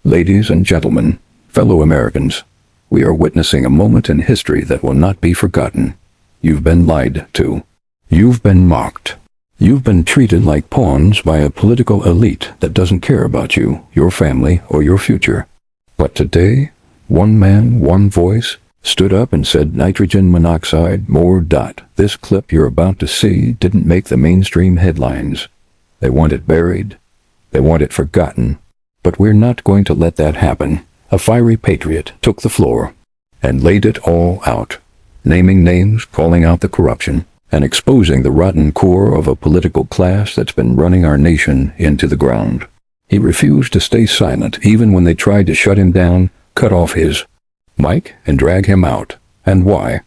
Ladies and gentlemen, fellow Americans, we are witnessing a moment in history that will not be forgotten. You've been lied to. You've been mocked. You've been treated like pawns by a political elite that doesn't care about you, your family, or your future. But today, one man, one voice, stood up and said nitrogen monoxide more. This clip you're about to see didn't make the mainstream headlines. They want it buried. They want it forgotten. But we're not going to let that happen. A fiery patriot took the floor and laid it all out, naming names, calling out the corruption, and exposing the rotten core of a political class that's been running our nation into the ground. He refused to stay silent even when they tried to shut him down, cut off his mic, and drag him out. And why?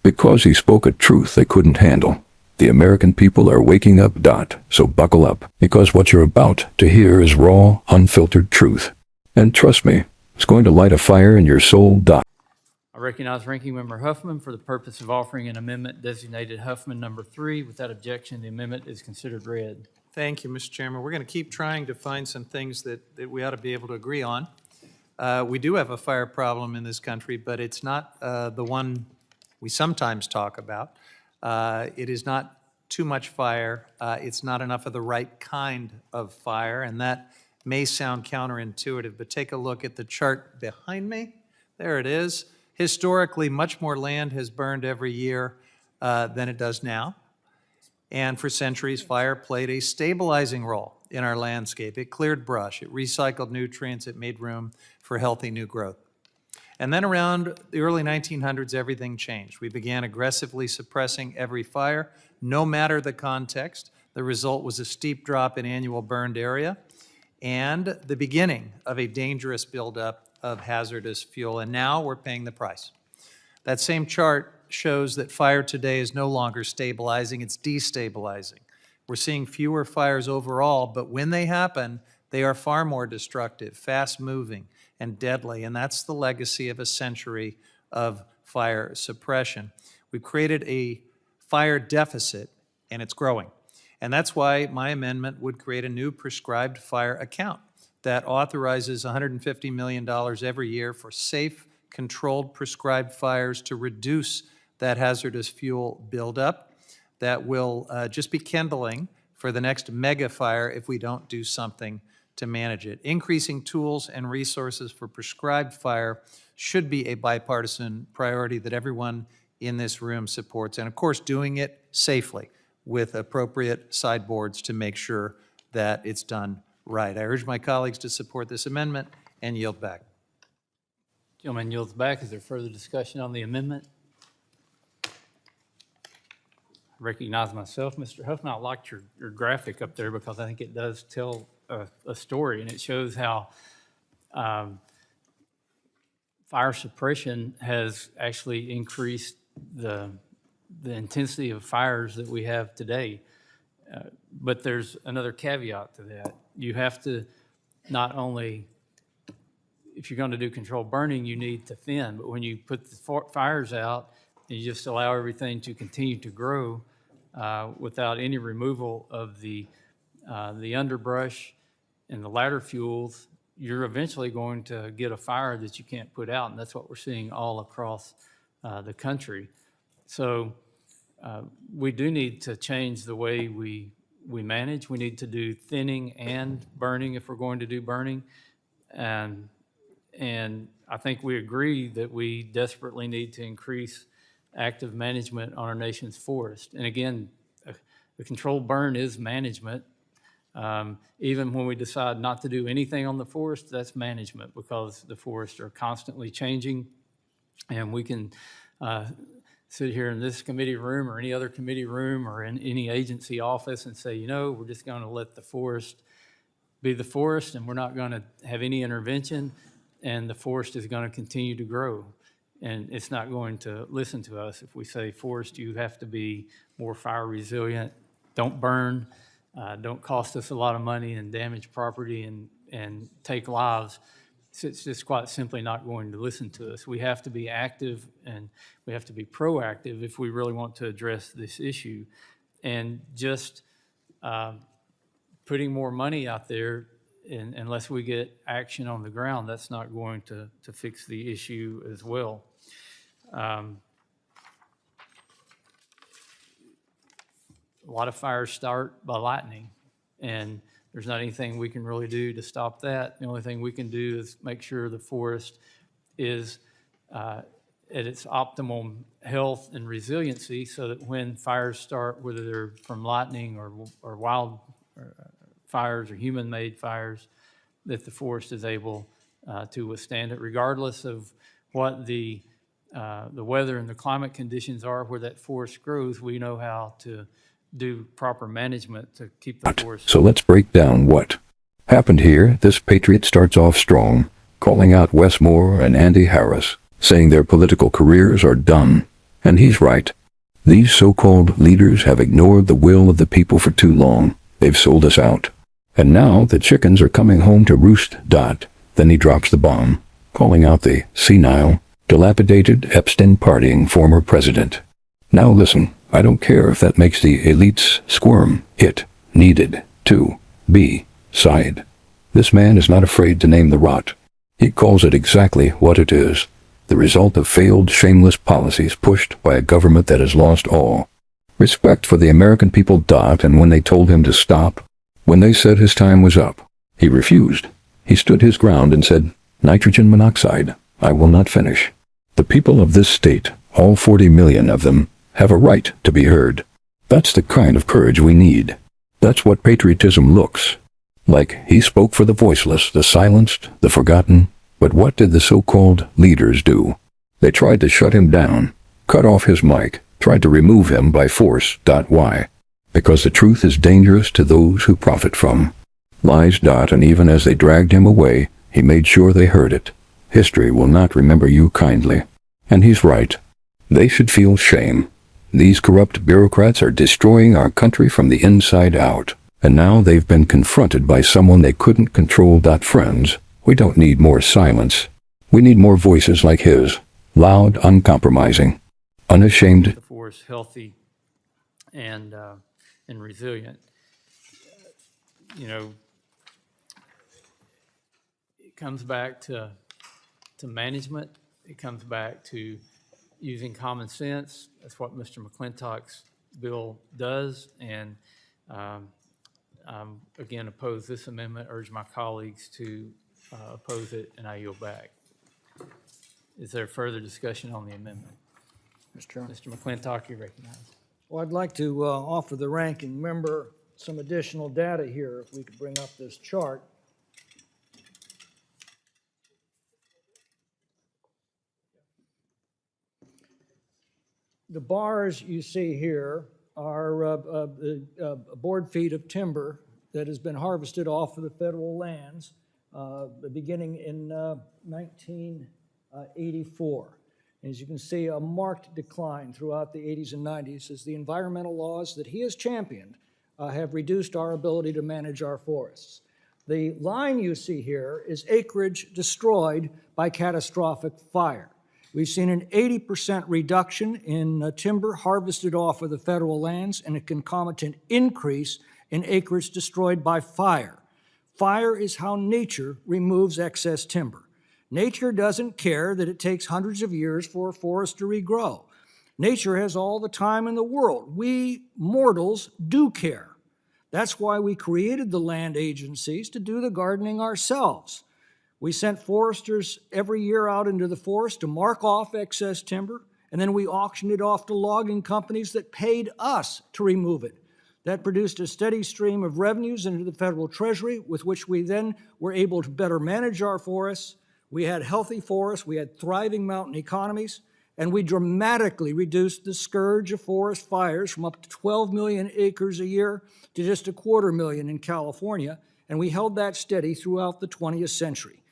Because he spoke a truth they couldn't handle. The American people are waking up. So buckle up, because what you're about to hear is raw, unfiltered truth. And trust me, it's going to light a fire in your soul. I recognize Ranking Member Huffman for the purpose of offering an amendment designated Huffman number 3. Without objection, the amendment is considered read. Thank you, Mr. Chairman. We're going to keep trying to find some things that we ought to be able to agree on. We do have a fire problem in this country, but it's not the one we sometimes talk about. It is not too much fire. It's not enough of the right kind of fire, and that may sound counterintuitive, but take a look at the chart behind me. There it is. Historically, much more land has burned every year than it does now. And for centuries, fire played a stabilizing role in our landscape. It cleared brush, it recycled nutrients, it made room for healthy new growth. And then around the early 1900s, everything changed. We began aggressively suppressing every fire, no matter the context. The result was a steep drop in annual burned area and the beginning of a dangerous buildup of hazardous fuel. And now we're paying the price. That same chart shows that fire today is no longer stabilizing, it's destabilizing. We're seeing fewer fires overall, but when they happen, they are far more destructive, fast-moving, and deadly, and that's the legacy of a century of fire suppression. We've created a fire deficit, and it's growing. And that's why my amendment would create a new prescribed fire account that authorizes $150 million every year for safe, controlled, prescribed fires to reduce that hazardous fuel buildup that will just be kindling for the next mega fire if we don't do something to manage it. Increasing tools and resources for prescribed fire should be a bipartisan priority that everyone in this room supports, and of course doing it safely with appropriate sideboards to make sure that it's done right. I urge my colleagues to support this amendment and yield back. Gentleman yields back. Is there further discussion on the amendment? I recognize myself. Mr. Huffman, I liked your graphic up there because I think it does tell a story, and it shows how fire suppression has actually increased the intensity of fires that we have today. But there's another caveat to that. You have to not only, if you're going to do controlled burning, you need to thin, but when you put the fires out, you just allow everything to continue to grow without any removal of the underbrush and the ladder fuels, you're eventually going to get a fire that you can't put out, and that's what we're seeing all across the country. So we do need to change the way we manage. We need to do thinning and burning if we're going to do burning. And I think we agree that we desperately need to increase active management on our nation's forest. And again, the controlled burn is management. Even when we decide not to do anything on the forest, that's management, because the forests are constantly changing, and we can sit here in this committee room or any other committee room or in any agency office and say, you know, we're just going to let the forest be the forest, and we're not going to have any intervention, and the forest is going to continue to grow. And it's not going to listen to us if we say, forest, you have to be more fire resilient, don't burn, don't cost us a lot of money and damage property and take lives. It's just quite simply not going to listen to us. We have to be active and we have to be proactive if we really want to address this issue. And just putting more money out there unless we get action on the ground, that's not going to fix the issue as well. A lot of fires start by lightning, and there's not anything we can really do to stop that. The only thing we can do is make sure the forest is at its optimum health and resiliency, so that when fires start, whether they're from lightning or wild fires or human-made fires, that the forest is able to withstand it, regardless of what the weather and the climate conditions are where that forest grows. We know how to do proper management to keep the forest. So let's break down what happened here. This Patriot starts off strong, calling out Wes Moore and Andy Harris, saying their political careers are done. And he's right. These so-called leaders have ignored the will of the people for too long. They've sold us out. And now the chickens are coming home to roost. Then he drops the bomb, calling out the senile, dilapidated, Epstein partying former president. Now listen, I don't care if that makes the elites squirm. It needed to be said. This man is not afraid to name the rot. He calls it exactly what it is, the result of failed, shameless policies pushed by a government that has lost all respect for the American people. And when they told him to stop, when they said his time was up, he refused. He stood his ground and said, nitrogen monoxide, I will not finish. The people of this state, all 40 million of them, have a right to be heard. That's the kind of courage we need. That's what patriotism looks like. He spoke for the voiceless, the silenced, the forgotten. But what did the so-called leaders do? They tried to shut him down, cut off his mic, tried to remove him by force. Why? Because the truth is dangerous to those who profit from lies. And even as they dragged him away, he made sure they heard it. History will not remember you kindly. And he's right. They should feel shame. These corrupt bureaucrats are destroying our country from the inside out. And now they've been confronted by someone they couldn't control. Friends, we don't need more silence. We need more voices like his. Loud, uncompromising, unashamed. The forest healthy and resilient. You know, it comes back to management. It comes back to using common sense. That's what Mr. McClintock's bill does. And again, oppose this amendment, urge my colleagues to oppose it, and I yield back. Is there further discussion on the amendment? Mr. Chairman. Mr. McClintock, you're recognized. Well, I'd like to offer the ranking member some additional data here, if we could bring up this chart. The bars you see here are board feet of timber that has been harvested off of the federal lands beginning in 1984. As you can see, a marked decline throughout the 80s and 90s as the environmental laws that he has championed have reduced our ability to manage our forests. The line you see here is acreage destroyed by catastrophic fire. We've seen an 80% reduction in timber harvested off of the federal lands and a concomitant increase in acreage destroyed by fire. Fire is how nature removes excess timber. Nature doesn't care that it takes hundreds of years for a forest to regrow. Nature has all the time in the world. We mortals do care. That's why we created the land agencies, to do the gardening ourselves. We sent foresters every year out into the forest to mark off excess timber, and then we auctioned it off to logging companies that paid us to remove it. That produced a steady stream of revenues into the federal treasury, with which we then were able to better manage our forests. We had healthy forests, we had thriving mountain economies, and we dramatically reduced the scourge of forest fires from up to 12 million acres a year to just 250,000 in California, and we held that steady throughout the 20th century.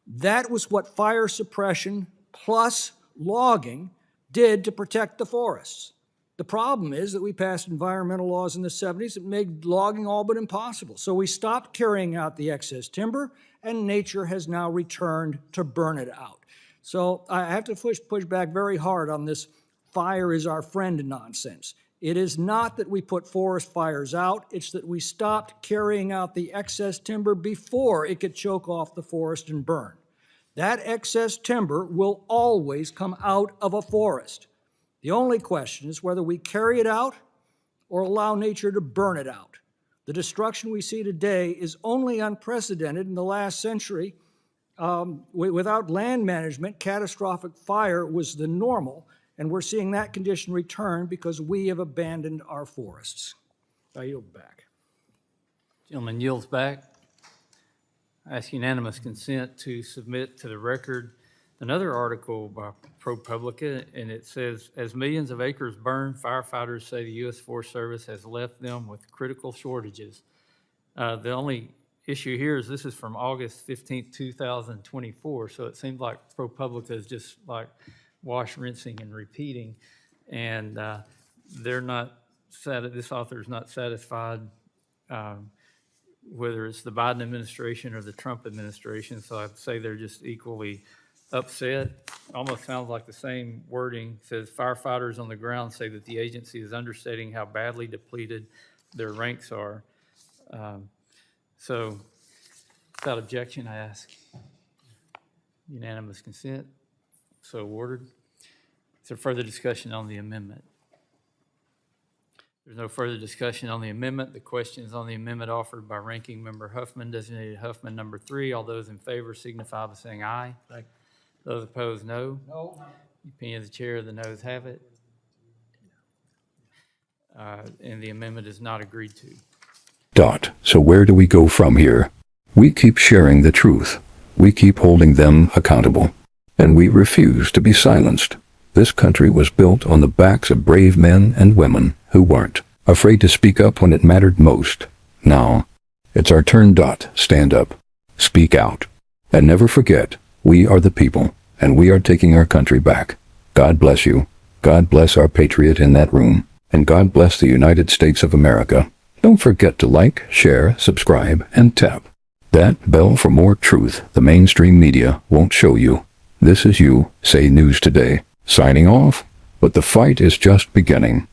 That was what fire suppression plus logging did to protect the forests. The problem is that we passed environmental laws in the 70s that made logging all but impossible. So we stopped carrying out the excess timber, and nature has now returned to burn it out. So I have to push back very hard on this fire is our friend nonsense. It is not that we put forest fires out, it's that we stopped carrying out the excess timber before it could choke off the forest and burn. That excess timber will always come out of a forest. The only question is whether we carry it out or allow nature to burn it out. The destruction we see today is only unprecedented in the last century. Without land management, catastrophic fire was the normal, and we're seeing that condition return because we have abandoned our forests. I yield back. Gentleman yields back. I ask unanimous consent to submit to the record another article by ProPublica, and it says, as millions of acres burn, firefighters say the U.S. Forest Service has left them with critical shortages. The only issue here is this is from August 15th, 2024, so it seems like ProPublica is just like wash, rinsing, and repeating, and they're not, this author is not satisfied whether it's the Biden administration or the Trump administration, so I'd say they're just equally upset. Almost sounds like the same wording. It says firefighters on the ground say that the agency is understating how badly depleted their ranks are. So without objection, I ask unanimous consent. So ordered. Is there further discussion on the amendment? There's no further discussion on the amendment. The question is on the amendment offered by Ranking Member Huffman, designated Huffman number 3. All those in favor signify by saying aye. Aye. Those opposed, no. No. The opinion of the chair, the noes have it. And the amendment is not agreed to. So where do we go from here? We keep sharing the truth. We keep holding them accountable. And we refuse to be silenced. This country was built on the backs of brave men and women who weren't afraid to speak up when it mattered most. Now, it's our turn. Stand up. Speak out. And never forget, we are the people, and we are taking our country back. God bless you. God bless our patriot in that room. And God bless the United States of America. Don't forget to like, share, subscribe, and tap that bell for more truth the mainstream media won't show you. This is USA News Today, signing off, but the fight is just beginning.